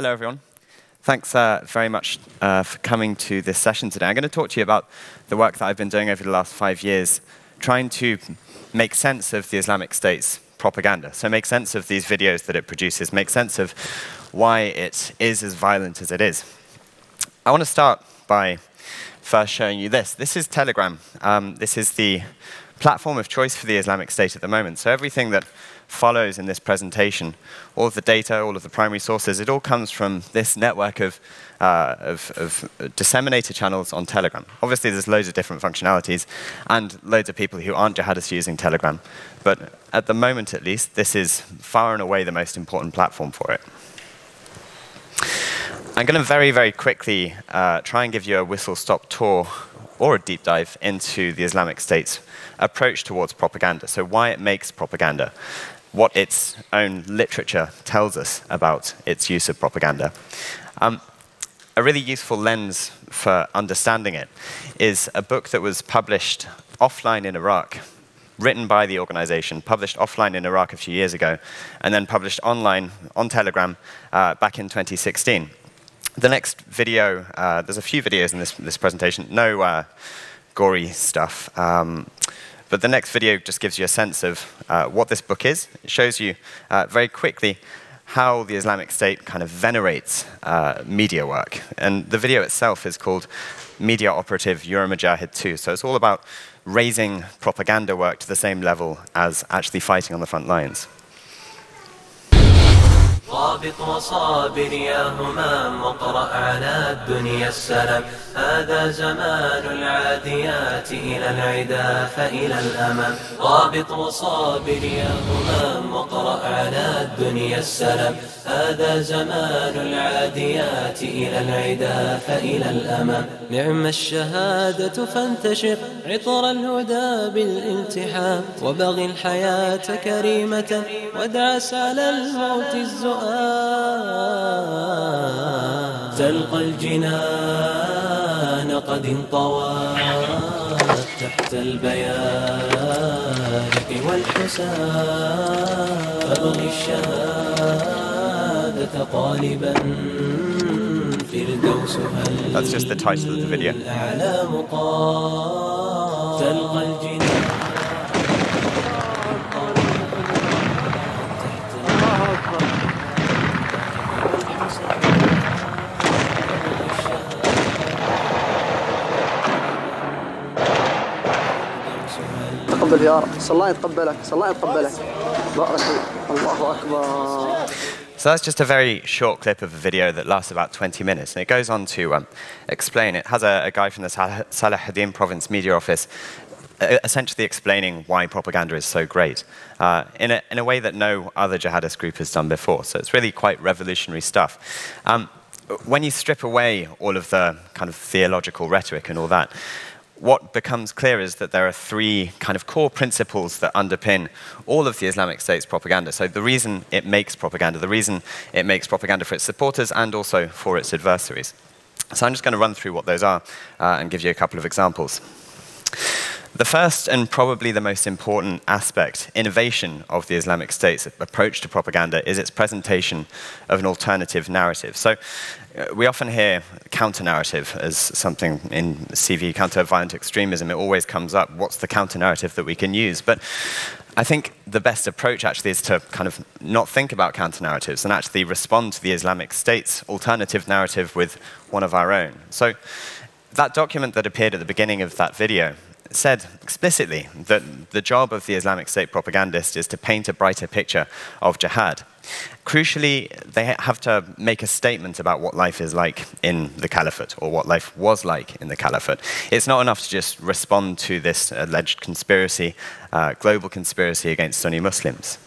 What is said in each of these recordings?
Hello, everyone. Thanks very much for coming to this session today. I'm going to talk to you about the work that I've been doing over the last 5 years, trying to make sense of the Islamic State's propaganda. So make sense of these videos that it produces, make sense of why it is as violent as it is. I want to start by first showing you this. This is Telegram. This is the platform of choice for the Islamic State at the moment. So everything that follows in this presentation, all of the data, all of the primary sources, it all comes from this network of disseminated channels on Telegram. Obviously, there's loads of different functionalities and loads of people who aren't jihadists using Telegram. But at the moment, at least, this is far and away the most important platform for it. I'm going to very, very quickly try and give you a whistle-stop tour or a deep dive into the Islamic State's approach towards propaganda. So why it makes propaganda, what its own literature tells us about its use of propaganda. A really useful lens for understanding it is a book that was published offline in Iraq, written by the organization, published offline in Iraq a few years ago, and then published online on Telegram back in 2016. The next video, there's a few videos in this presentation, no gory stuff, but the next video just gives you a sense of what this book is. It shows you very quickly how the Islamic State kind of venerates media work. And the video itself is called Media Operative Euromujahid 2. So it's all about raising propaganda work to the same level as actually fighting on the front lines. ضابط وصابر يا همام واقرأ على الدنيا السلام هذا زمان العاديات إلى العدا فإلى الأمام ضابط وصابر يا همام واقرأ على الدنيا السلام هذا زمان العاديات إلى العدا فإلى الأمام نعم الشهادة فانتشر عطر الهدى بالالتحام وبغ الحياة كريمة وادعس على الموت الزؤام تلقى الجنان قد انطوت تحت البيارق والحسام فابغ الشهادة طالبا فردوس هل That's just the title of the video. الأعلام طال تلقى الجنان تقبل يا رب صلى الله يتقبلك صلى الله يتقبلك بارك الله أكبر. So that's just a very short clip of a video that lasts about 20 minutes. And it goes on to explain. It has a guy from the Salahuddin province media office essentially explaining why propaganda is so great in a way that no other jihadist group has done before. So it's really quite revolutionary stuff. When you strip away all of the kind of theological rhetoric and all that, what becomes clear is that there are three kind of core principles that underpin all of the Islamic State's propaganda. So the reason it makes propaganda for its supporters and also for its adversaries. So I'm just going to run through what those are and give you a couple of examples. The first and probably the most important aspect, innovation of the Islamic State's approach to propaganda is its presentation of an alternative narrative. So we often hear counter-narrative as something in CV, counter-violent extremism. It always comes up, what's the counter-narrative that we can use? But I think the best approach actually is to kind of not think about counter-narratives and actually respond to the Islamic State's alternative narrative with one of our own. So that document that appeared at the beginning of that video said explicitly that the job of the Islamic State propagandist is to paint a brighter picture of jihad. Crucially, they have to make a statement about what life is like in the caliphate, or what life was like in the caliphate. It's not enough to just respond to this alleged conspiracy, global conspiracy against Sunni Muslims.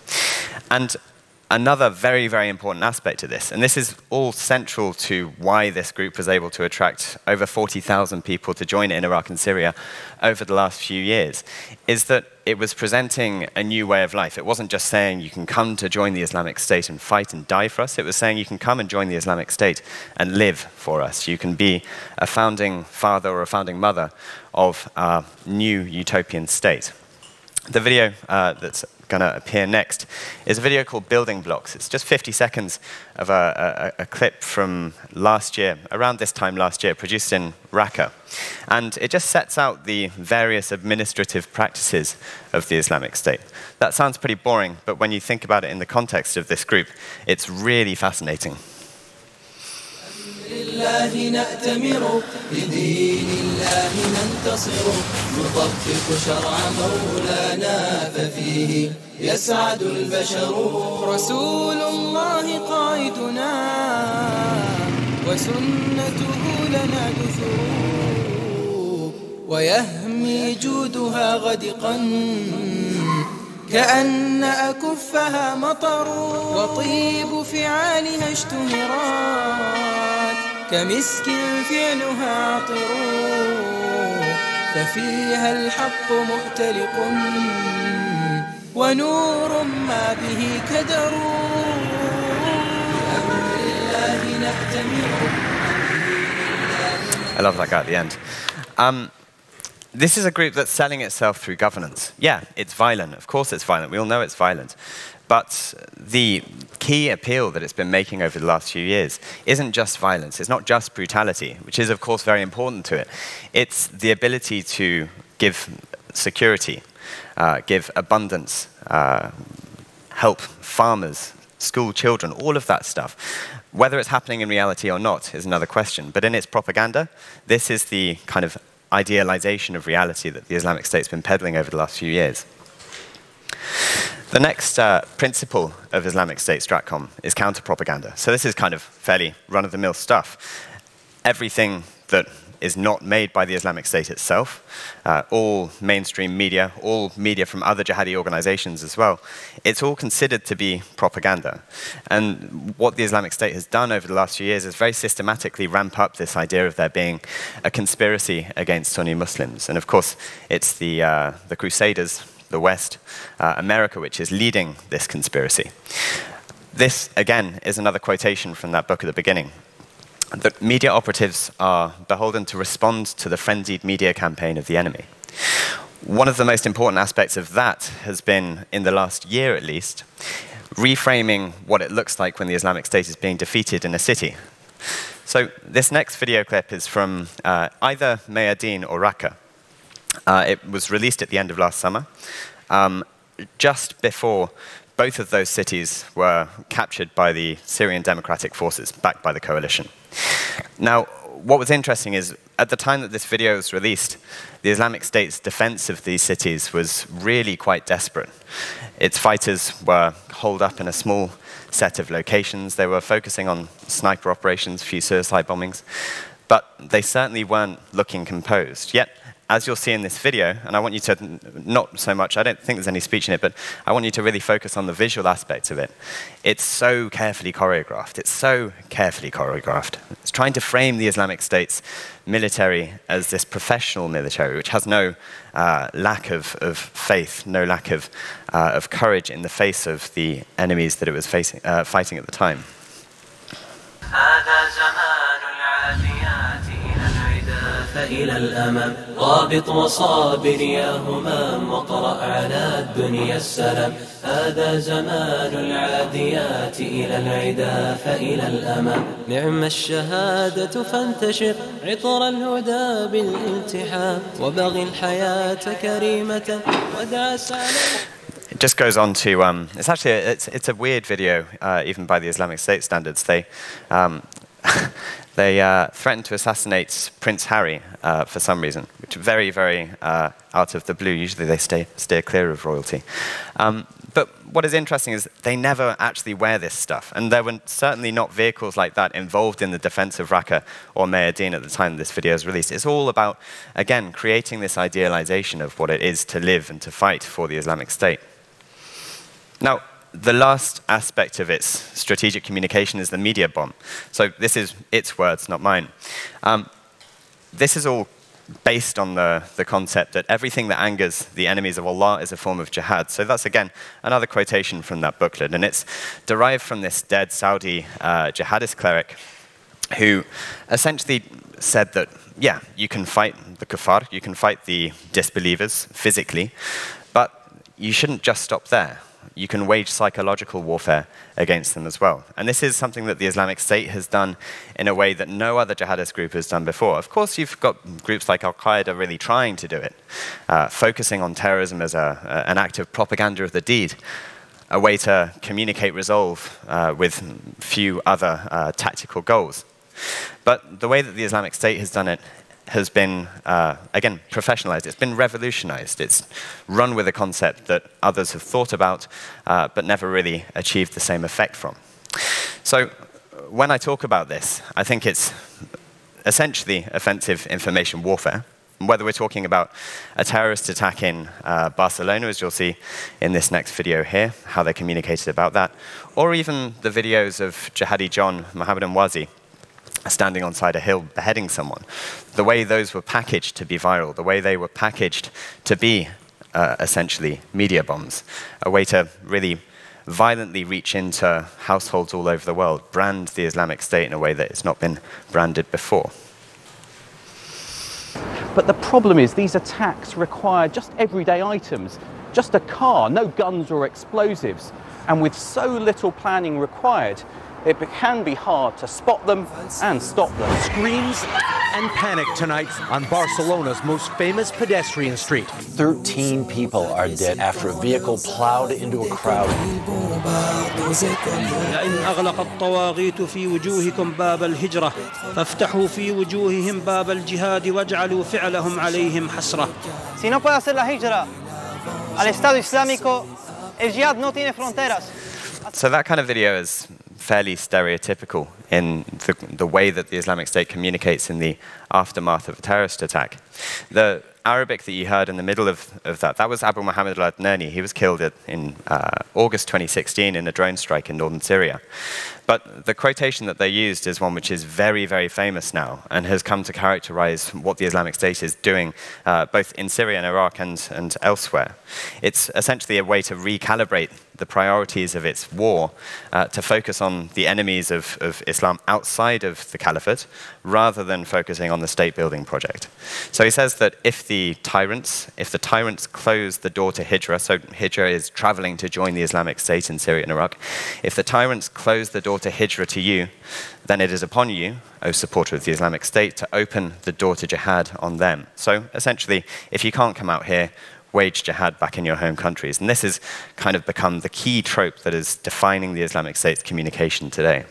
And another very, very important aspect to this, and this is all central to why this group was able to attract over 40,000 people to join it in Iraq and Syria over the last few years, is that it was presenting a new way of life. It wasn't just saying you can come to join the Islamic State and fight and die for us. It was saying you can come and join the Islamic State and live for us. You can be a founding father or a founding mother of our new utopian state. The video that's going to appear next is a video called Building Blocks. It's just 50 seconds of a clip from last year, around this time last year, produced in Raqqa. And it just sets out the various administrative practices of the Islamic State. That sounds pretty boring, but when you think about it in the context of this group, it's really fascinating. لله نأتمر لدين الله ننتصر نطبق شرع مولانا ففيه يسعد البشر رسول الله قائدنا وسنته لنا دثور ويهمي جودها غدقا كأن أكفها مطر وطيب فعالها اشتهرات كمسك فعلها عطر ففيها الحق مؤتلق ونور ما به كدر بأمر الله نأتمر. I love that guy at the end. This is a group that's selling itself through governance. Yeah, it's violent. Of course it's violent. We all know it's violent. But the key appeal that it's been making over the last few years isn't just violence. It's not just brutality, which is, of course, very important to it. It's the ability to give security, give abundance, help farmers, school children, all of that stuff. Whether it's happening in reality or not is another question. But in its propaganda, this is the kind of idealization of reality that the Islamic State's been peddling over the last few years. The next principle of Islamic State Stratcom is counter-propaganda. So this is kind of fairly run-of-the-mill stuff. Everything that is not made by the Islamic State itself, all mainstream media, all media from other jihadi organizations as well, it's all considered to be propaganda. And what the Islamic State has done over the last few years is very systematically ramp up this idea of there being a conspiracy against Sunni Muslims. And of course, it's the Crusaders, the West, America, which is leading this conspiracy. This, again, is another quotation from that book at the beginning. That media operatives are beholden to respond to the frenzied media campaign of the enemy. One of the most important aspects of that has been, in the last year at least, reframing what it looks like when the Islamic State is being defeated in a city. So this next video clip is from either Mayadeen or Raqqa. It was released at the end of last summer, just before both of those cities were captured by the Syrian Democratic Forces, backed by the coalition. Now, what was interesting is, at the time that this video was released, the Islamic State's defense of these cities was really quite desperate. Its fighters were holed up in a small set of locations. They were focusing on sniper operations, a few suicide bombings, but they certainly weren't looking composed. Yet, as you'll see in this video, and I want you to, not so much, I don't think there's any speech in it, but I want you to really focus on the visual aspects of it. It's so carefully choreographed. It's so carefully choreographed. It's trying to frame the Islamic State's military as this professional military, which has no lack of faith, no lack of courage in the face of the enemies that it was fighting at the time. إلى الأمام رابط وصابر يا همام واقرأ على الدنيا السلام هذا زمان العاديات إلى العدا فإلى الأمام نعم الشهادة فانتشر عطر الهدى بالالتحام وبغي الحياة كريمة ودعس عليه. It just goes on to, it's actually, it's a weird video, even by the Islamic State standards. They threatened to assassinate Prince Harry for some reason, which is very, very out of the blue. Usually they steer clear of royalty. But what is interesting is they never actually wear this stuff. And there were certainly not vehicles like that involved in the defense of Raqqa or Mayadeen at the time this video was released. It's all about, again, creating this idealization of what it is to live and to fight for the Islamic State. Now, the last aspect of its strategic communication is the media bomb. So this is its words, not mine. This is all based on the concept that everything that angers the enemies of Allah is a form of jihad. So that's, again, another quotation from that booklet. And it's derived from this dead Saudi jihadist cleric who essentially said that, yeah, you can fight the kuffar, you can fight the disbelievers physically, but you shouldn't just stop there. You can wage psychological warfare against them as well. And this is something that the Islamic State has done in a way that no other jihadist group has done before. Of course, you've got groups like Al-Qaeda really trying to do it, focusing on terrorism as an act of propaganda of the deed, a way to communicate resolve with few other tactical goals. But the way that the Islamic State has done it has been, again, professionalized. It's been revolutionized. It's run with a concept that others have thought about, but never really achieved the same effect from. So when I talk about this, I think it's essentially offensive information warfare. Whether we're talking about a terrorist attack in Barcelona, as you'll see in this next video here, how they communicated about that, or even the videos of Jihadi John Mohammed Wazi standing on side a hill beheading someone. The way those were packaged to be viral, the way they were packaged to be essentially media bombs, a way to really violently reach into households all over the world, brand the Islamic State in a way that it's not been branded before. But the problem is these attacks require just everyday items, just a car, no guns or explosives. And with so little planning required, it can be hard to spot them and stop them. Screams and panic tonight on Barcelona's most famous pedestrian street. 13 people are dead after a vehicle plowed into a crowd. إن أغلق الطواغيت في وجوهكم باب الهجرة فافتحوا في وجوههم باب الجهاد واجعلوا فعلهم عليهم حسرة. Si no puede hacer la hijra al Estado Islámico, el jihad no tiene fronteras. So that kind of video is fairly stereotypical in the way that the Islamic State communicates in the aftermath of a terrorist attack. The Arabic that you heard in the middle of that was Abu Muhammad al-Adnani. He was killed in August 2016 in a drone strike in northern Syria. But the quotation that they used is one which is very, very famous now and has come to characterize what the Islamic State is doing both in Syria and Iraq and elsewhere. It's essentially a way to recalibrate the priorities of its war to focus on the enemies of Islam outside of the caliphate rather than focusing on the state-building project. So he says that if the tyrants close the door to hijra, so hijra is traveling to join the Islamic State in Syria and Iraq, if the tyrants close the door to hijra to you, then it is upon you, O supporter of the Islamic State, to open the door to jihad on them. So essentially, if you can't come out here, wage jihad back in your home countries. And this has kind of become the key trope that is defining the Islamic State's communication today.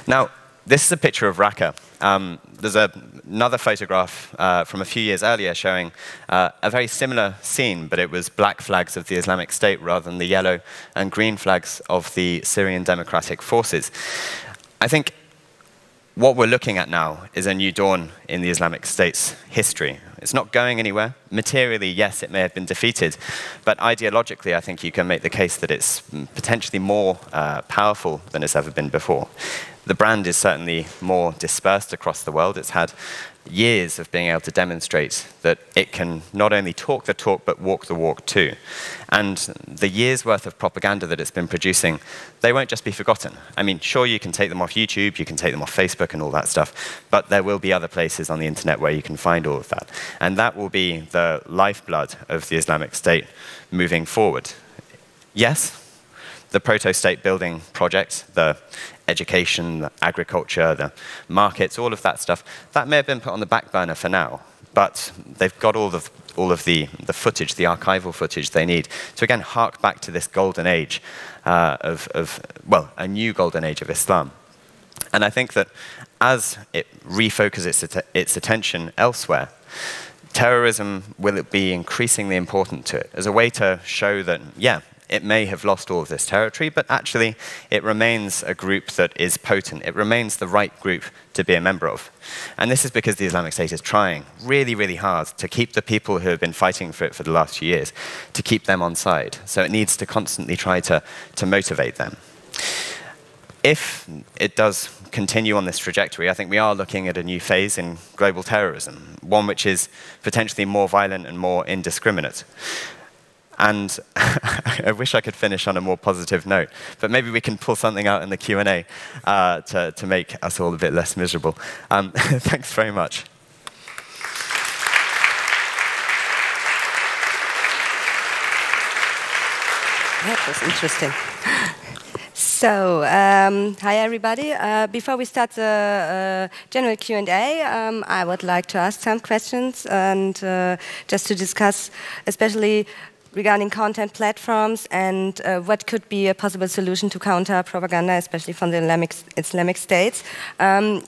Now, this is a picture of Raqqa. There's another photograph from a few years earlier showing a very similar scene, but it was black flags of the Islamic State rather than the yellow and green flags of the Syrian Democratic Forces. I think what we're looking at now is a new dawn in the Islamic State's history. It's not going anywhere. Materially, yes, it may have been defeated, but ideologically, I think you can make the case that it's potentially more powerful than it's ever been before. The brand is certainly more dispersed across the world. It's had years of being able to demonstrate that it can not only talk the talk, but walk the walk too. And the years' worth of propaganda that it's been producing, they won't just be forgotten. I mean, sure, you can take them off YouTube, you can take them off Facebook and all that stuff, but there will be other places on the internet where you can find all of that. And that will be the lifeblood of the Islamic State moving forward. Yes, the proto-state building project, the education, the agriculture, the markets, all of that stuff, that may have been put on the back burner for now, but they've got all of the footage, the archival footage they need to, again, hark back to this golden age well, a new golden age of Islam. And I think that as it refocuses its attention elsewhere, terrorism will be increasingly important to it as a way to show that, yeah, it may have lost all of this territory, but actually it remains a group that is potent. It remains the right group to be a member of. And this is because the Islamic State is trying really, really hard to keep the people who have been fighting for it for the last few years, to keep them on side. So it needs to constantly try to motivate them. If it does continue on this trajectory, I think we are looking at a new phase in global terrorism, one which is potentially more violent and more indiscriminate. And I wish I could finish on a more positive note, but maybe we can pull something out in the Q&A to make us all a bit less miserable. Thanks very much. That was interesting. So, hi everybody. Before we start the general Q&A, I would like to ask some questions and just to discuss, especially regarding content platforms and what could be a possible solution to counter propaganda, especially from the Islamic States.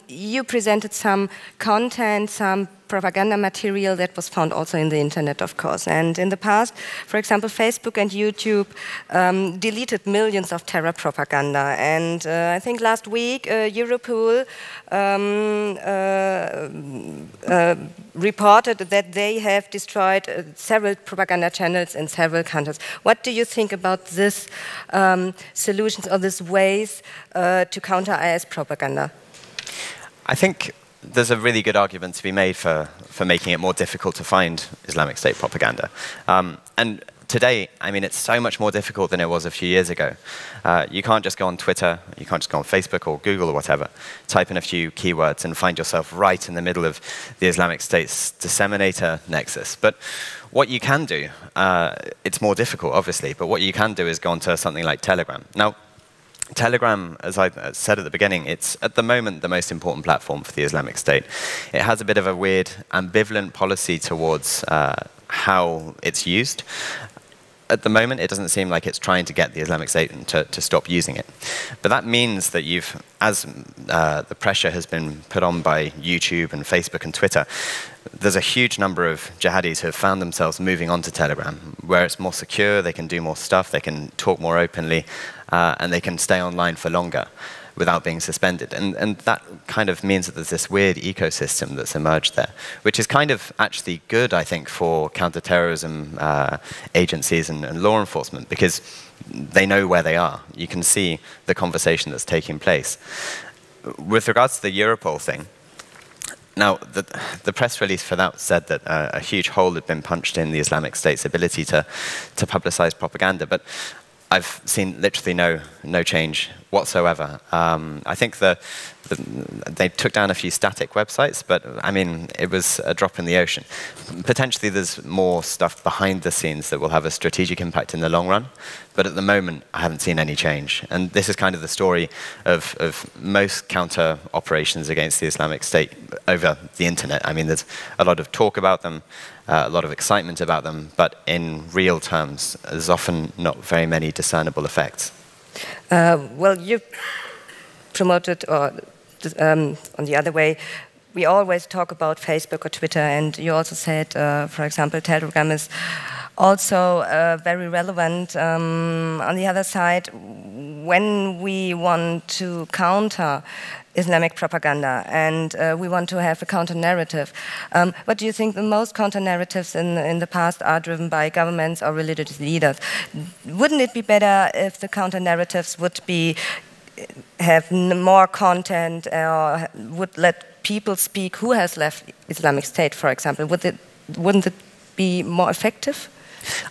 You presented some content, some propaganda material that was found also in the internet, of course. And in the past, for example, Facebook and YouTube deleted millions of terror propaganda. And I think last week, Europol reported that they have destroyed several propaganda channels in several countries. What do you think about this solutions or these ways to counter IS propaganda? I think there's a really good argument to be made for making it more difficult to find Islamic State propaganda. And today, I mean, it's so much more difficult than it was a few years ago. You can't just go on Twitter, you can't just go on Facebook or Google or whatever, type in a few keywords and find yourself right in the middle of the Islamic State's disseminator nexus. But what you can do, it's more difficult, obviously, but what you can do is go onto something like Telegram. Now, Telegram, as I said at the beginning, it's at the moment the most important platform for the Islamic State. It has a bit of a weird, ambivalent policy towards how it's used. At the moment, it doesn't seem like it's trying to get the Islamic State to stop using it. But that means that as the pressure has been put on by YouTube and Facebook and Twitter, there's a huge number of jihadis who have found themselves moving on to Telegram, where it's more secure, they can do more stuff, they can talk more openly, and they can stay online for longer without being suspended. And that kind of means that there's this weird ecosystem that's emerged there, which is kind of actually good, I think, for counterterrorism agencies and law enforcement, because they know where they are. You can see the conversation that's taking place. With regards to the Europol thing, now, the press release for that said that a huge hole had been punched in the Islamic State's ability to publicize propaganda, but I've seen literally no change whatsoever. I think they took down a few static websites, but I mean, it was a drop in the ocean. Potentially there's more stuff behind the scenes that will have a strategic impact in the long run, but at the moment I haven't seen any change. And this is kind of the story of most counter operations against the Islamic State over the internet. I mean, there's a lot of talk about them, a lot of excitement about them, but in real terms, there's often not very many discernible effects. Well, you promoted, or on the other way, we always talk about Facebook or Twitter, and you also said, for example, Telegram is also very relevant. On the other side, when we want to counter Islamic propaganda and we want to have a counter-narrative, what do you think the most counter-narratives in the past are driven by governments or religious leaders? Wouldn't it be better if the counter-narratives would have more content or would let people speak who has left Islamic State, for example? Wouldn't it be more effective?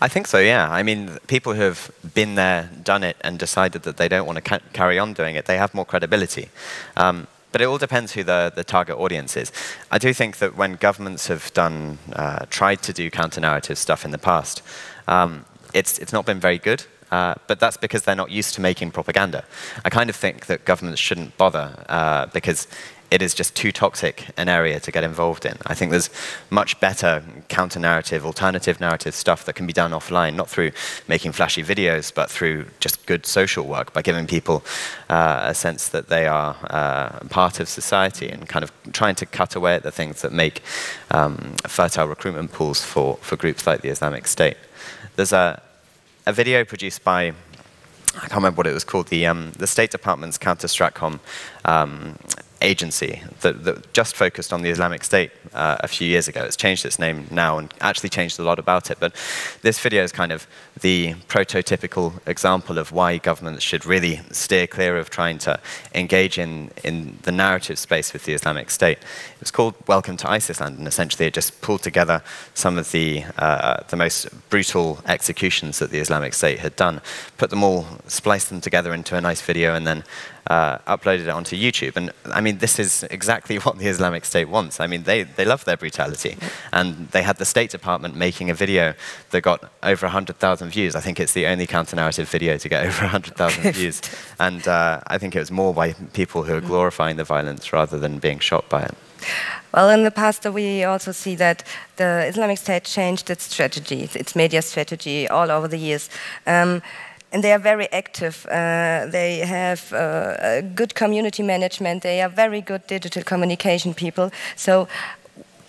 I think so, yeah. I mean, people who have been there, done it, and decided that they don't want to carry on doing it, they have more credibility. But it all depends who the target audience is. I do think that when governments have tried to do counter-narrative stuff in the past, it's not been very good. But that's because they're not used to making propaganda. I kind of think that governments shouldn't bother because it is just too toxic an area to get involved in. I think there's much better counter-narrative, alternative narrative stuff that can be done offline, not through making flashy videos, but through just good social work, by giving people a sense that they are part of society and kind of trying to cut away at the things that make fertile recruitment pools for groups like the Islamic State. There's a video produced by, I can't remember what it was called, the State Department's Counter-Stratcom agency that just focused on the Islamic State a few years ago. It's changed its name now and actually changed a lot about it. But this video is kind of the prototypical example of why governments should really steer clear of trying to engage in the narrative space with the Islamic State. It was called Welcome to ISISland, and essentially it just pulled together some of the most brutal executions that the Islamic State had done, put them all, spliced them together into a nice video, and then uploaded it onto YouTube. And I mean, this is exactly what the Islamic State wants. I mean, they love their brutality. And they had the State Department making a video that got over 100,000 views. I think it's the only counter-narrative video to get over 100,000 views. And I think it was more by people who are glorifying the violence rather than being shocked by it. Well, in the past, we also see that the Islamic State changed its strategy, its media strategy, all over the years. And they are very active. They have good community management. They are very good digital communication people. So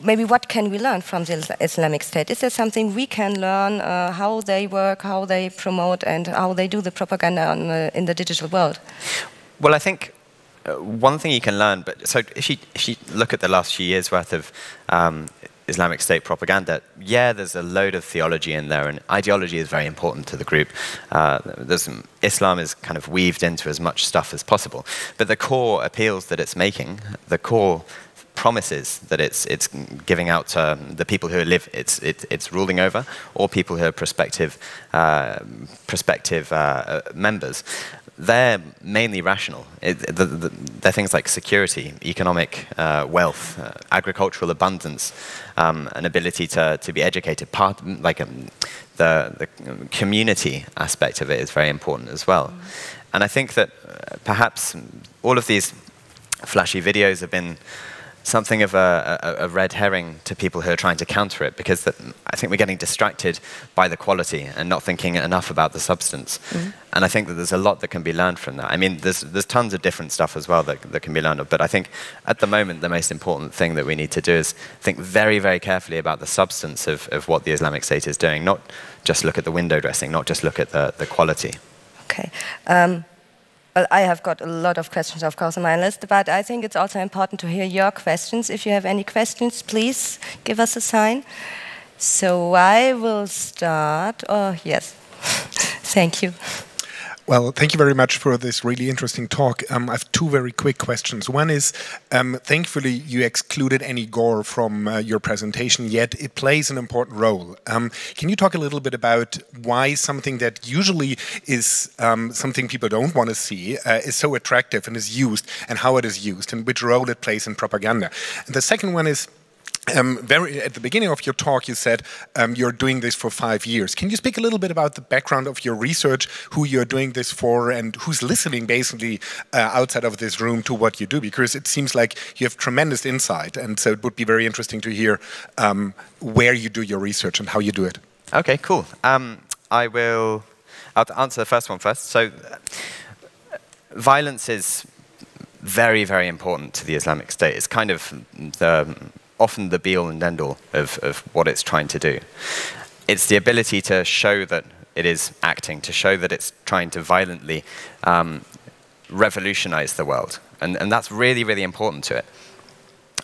maybe what can we learn from the Islamic State? Is there something we can learn, how they work, how they promote, and how they do the propaganda in the digital world? Well, I think one thing you can learn, but so if you look at the last few years' worth of Islamic State propaganda, yeah, there's a load of theology in there, and ideology is very important to the group. Islam is kind of weaved into as much stuff as possible. But the core appeals that it's making, the core promises that it's giving out to the people who live it's ruling over, or people who are prospective members, they're mainly rational. They're things like security, economic wealth, agricultural abundance, an ability to be educated. The community aspect of it is very important as well. And I think that perhaps all of these flashy videos have been something of a red herring to people who are trying to counter it, because I think we're getting distracted by the quality and not thinking enough about the substance. And I think that there's a lot that can be learned from that. I mean, there's tons of different stuff as well that can be learned, but I think at the moment the most important thing that we need to do is think very, very carefully about the substance of what the Islamic State is doing, not just look at the window dressing, not just look at the quality. Okay. Well, I have got a lot of questions, of course, on my list, but I think it's also important to hear your questions. If you have any questions, please give us a sign. So I will start. Oh, yes. Thank you. Well, thank you very much for this really interesting talk. I have two very quick questions. One is, thankfully, you excluded any gore from your presentation, yet it plays an important role. Can you talk a little bit about why something that usually is something people don't want to see is so attractive and is used, and how it is used, and which role it plays in propaganda? And the second one is, at the beginning of your talk, you said you're doing this for 5 years. Can you speak a little bit about the background of your research, who you're doing this for, and who's listening basically outside of this room to what you do? Because it seems like you have tremendous insight, and so it would be very interesting to hear where you do your research and how you do it. Okay, cool. I'll answer the first one first. So violence is very, very important to the Islamic State. It's kind of often the be-all and end-all of what it's trying to do. It's the ability to show that it is acting, to show that it's trying to violently revolutionize the world. And that's really, really important to it.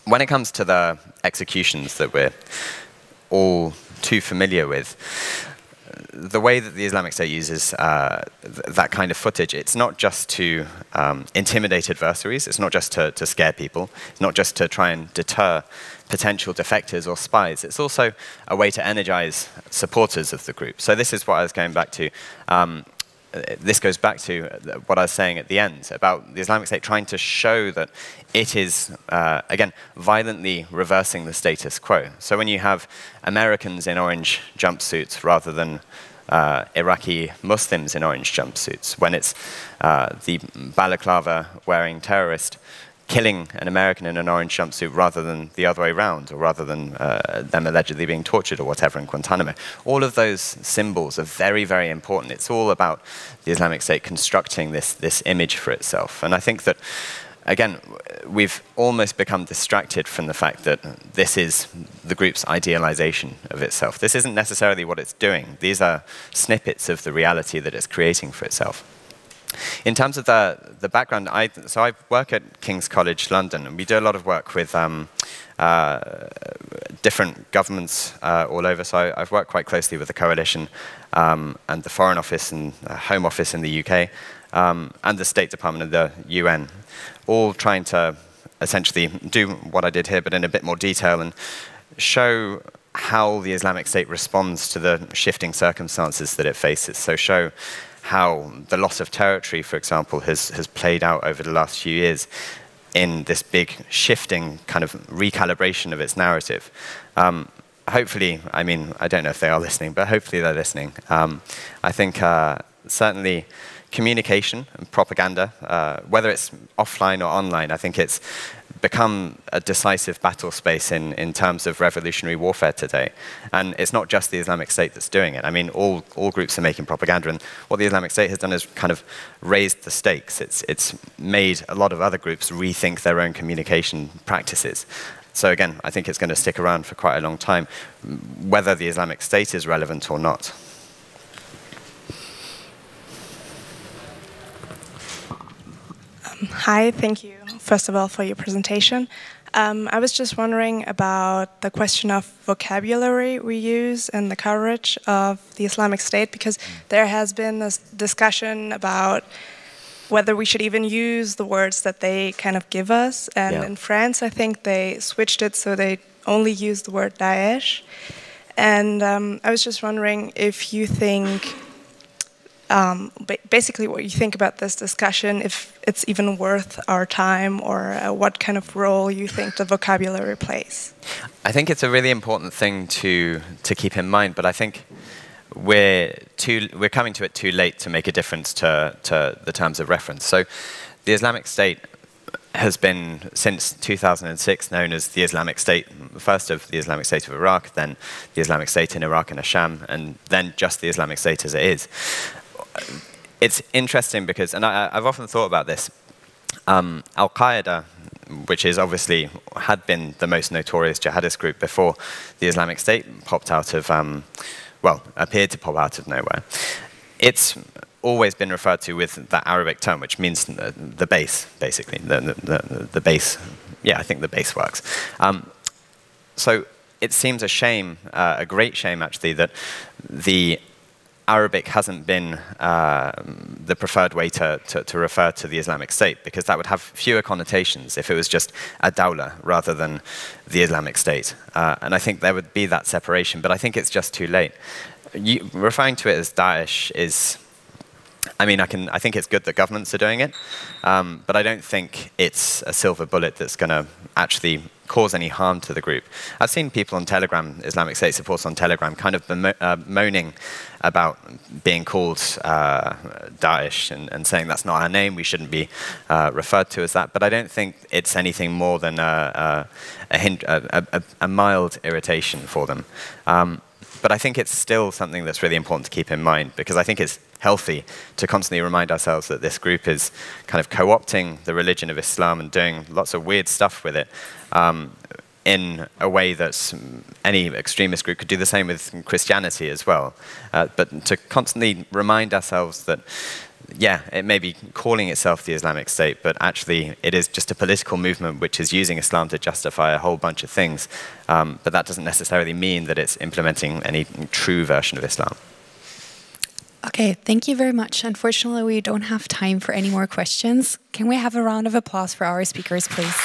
When it comes to the executions that we're all too familiar with, the way that the Islamic State uses that kind of footage, it's not just to intimidate adversaries, it's not just to scare people, it's not just to try and deter potential defectors or spies, it's also a way to energize supporters of the group. So this is what I was going back to. This goes back to what I was saying at the end about the Islamic State trying to show that it is, again, violently reversing the status quo. So when you have Americans in orange jumpsuits rather than Iraqi Muslims in orange jumpsuits, when it's the balaclava-wearing terrorist killing an American in an orange jumpsuit rather than the other way around, or rather than them allegedly being tortured or whatever in Guantanamo. All of those symbols are very, very important. It's all about the Islamic State constructing this image for itself. And I think that, again, we've almost become distracted from the fact that this is the group's idealization of itself. This isn't necessarily what it's doing. These are snippets of the reality that it's creating for itself. In terms of the background, so I work at King's College London, and we do a lot of work with different governments all over. So I've worked quite closely with the Coalition and the Foreign Office and Home Office in the UK and the State Department of the UN, all trying to essentially do what I did here, but in a bit more detail, and show how the Islamic State responds to the shifting circumstances that it faces. So show how the loss of territory, for example, has played out over the last few years in this big shifting kind of recalibration of its narrative. Hopefully, I mean, I don't know if they are listening, but hopefully they're listening. I think certainly communication and propaganda, whether it's offline or online, I think it's become a decisive battle space in terms of revolutionary warfare today. And it's not just the Islamic State that's doing it. I mean, all groups are making propaganda, and what the Islamic State has done is kind of raised the stakes. It's made a lot of other groups rethink their own communication practices. So again, I think it's going to stick around for quite a long time, whether the Islamic State is relevant or not. Hi, thank you, first of all, for your presentation. I was just wondering about the question of vocabulary we use in the coverage of the Islamic State, because there has been this discussion about whether we should even use the words that they kind of give us. And in France, I think they switched it so they only use the word Daesh. And I was just wondering if you think, basically what you think about this discussion, if it's even worth our time, or what kind of role you think the vocabulary plays. I think it's a really important thing to keep in mind, but I think we're coming to it too late to make a difference to the terms of reference. So the Islamic State has been, since 2006, known as the Islamic State, first of the Islamic State of Iraq, then the Islamic State in Iraq and Asham, and then just the Islamic State as it is. It's interesting because, and I've often thought about this, Al-Qaeda, which is obviously had been the most notorious jihadist group before the Islamic State popped out of, well, appeared to pop out of nowhere. It's always been referred to with that Arabic term, which means the base, basically, the base. Yeah, I think the base works. So it seems a shame, a great shame actually, that the Arabic hasn't been the preferred way to refer to the Islamic State, because that would have fewer connotations if it was just a dawla rather than the Islamic State. And I think there would be that separation, but I think it's just too late. Referring to it as Daesh is, I mean, I think it's good that governments are doing it, but I don't think it's a silver bullet that's going to actually cause any harm to the group. I've seen people on Telegram, Islamic State supporters on Telegram, kind of moaning about being called Daesh and saying that's not our name, we shouldn't be referred to as that. But I don't think it's anything more than a mild irritation for them. But I think it's still something that's really important to keep in mind, because I think it's healthy to constantly remind ourselves that this group is kind of co-opting the religion of Islam and doing lots of weird stuff with it in a way that any extremist group could do the same with Christianity as well. But to constantly remind ourselves that, yeah, it may be calling itself the Islamic State, but actually it is just a political movement which is using Islam to justify a whole bunch of things. But that doesn't necessarily mean that it's implementing any true version of Islam. Okay, thank you very much. Unfortunately, we don't have time for any more questions. Can we have a round of applause for our speakers, please?